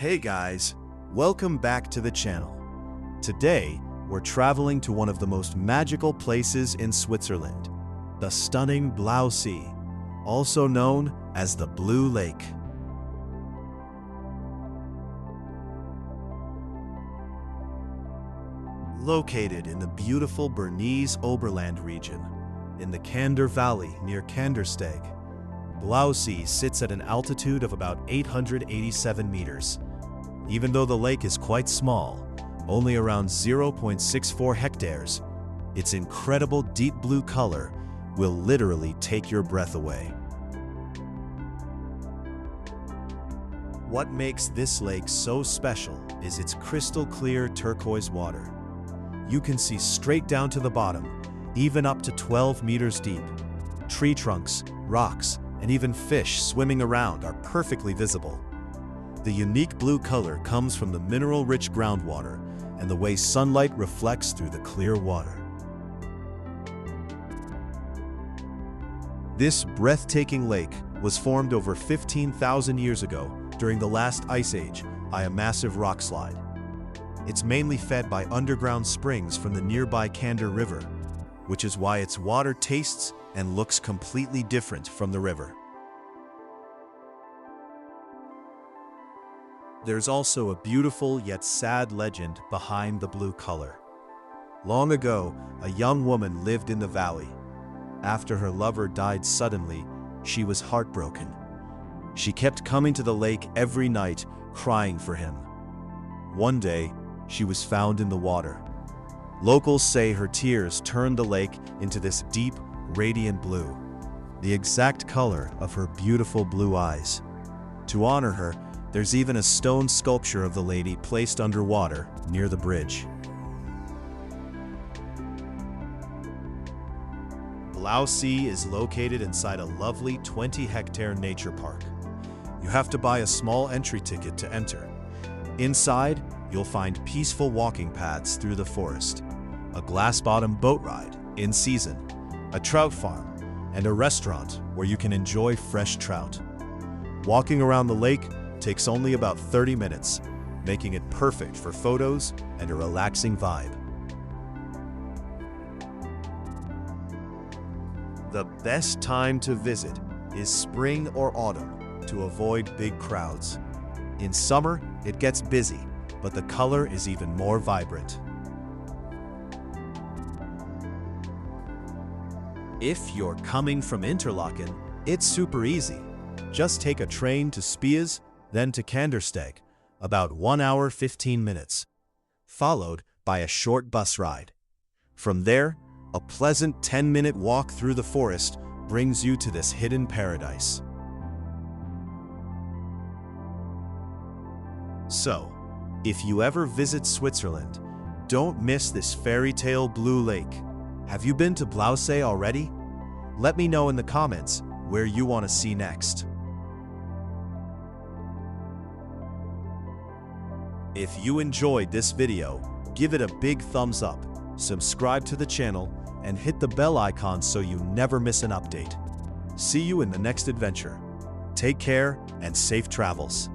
Hey guys, welcome back to the channel. Today, we're traveling to one of the most magical places in Switzerland, the stunning Blausee, also known as the Blue Lake. Located in the beautiful Bernese Oberland region, in the Kandertal Valley near Kandersteg, Blausee sits at an altitude of about 887 meters. Even though the lake is quite small, only around 0.64 hectares, its incredible deep blue color will literally take your breath away. What makes this lake so special is its crystal clear turquoise water. You can see straight down to the bottom, even up to 12 meters deep. Tree trunks, rocks, and even fish swimming around are perfectly visible. The unique blue color comes from the mineral-rich groundwater and the way sunlight reflects through the clear water. This breathtaking lake was formed over 15,000 years ago during the last ice age by a massive rock slide. It's mainly fed by underground springs from the nearby Kander River, which is why its water tastes and looks completely different from the river. There's also a beautiful yet sad legend behind the blue color. Long ago, a young woman lived in the valley. After her lover died suddenly, she was heartbroken. She kept coming to the lake every night, crying for him. One day, she was found in the water. Locals say her tears turned the lake into this deep, radiant blue, the exact color of her beautiful blue eyes. To honor her, there's even a stone sculpture of the lady placed underwater near the bridge. Blausee is located inside a lovely 20-hectare nature park. You have to buy a small entry ticket to enter. Inside, you'll find peaceful walking paths through the forest, a glass-bottom boat ride in season, a trout farm, and a restaurant where you can enjoy fresh trout. Walking around the lake takes only about 30 minutes, making it perfect for photos and a relaxing vibe. The best time to visit is spring or autumn to avoid big crowds. In summer, it gets busy, but the color is even more vibrant. If you're coming from Interlaken, it's super easy. Just take a train to Spiez, then to Kandersteg, about 1 hour 15 minutes, followed by a short bus ride. From there, a pleasant 10-minute walk through the forest brings you to this hidden paradise. So, if you ever visit Switzerland, don't miss this fairy tale blue lake. Have you been to Blausee already? Let me know in the comments where you want to see next. If you enjoyed this video, give it a big thumbs up, subscribe to the channel, and hit the bell icon so you never miss an update. See you in the next adventure. Take care and safe travels.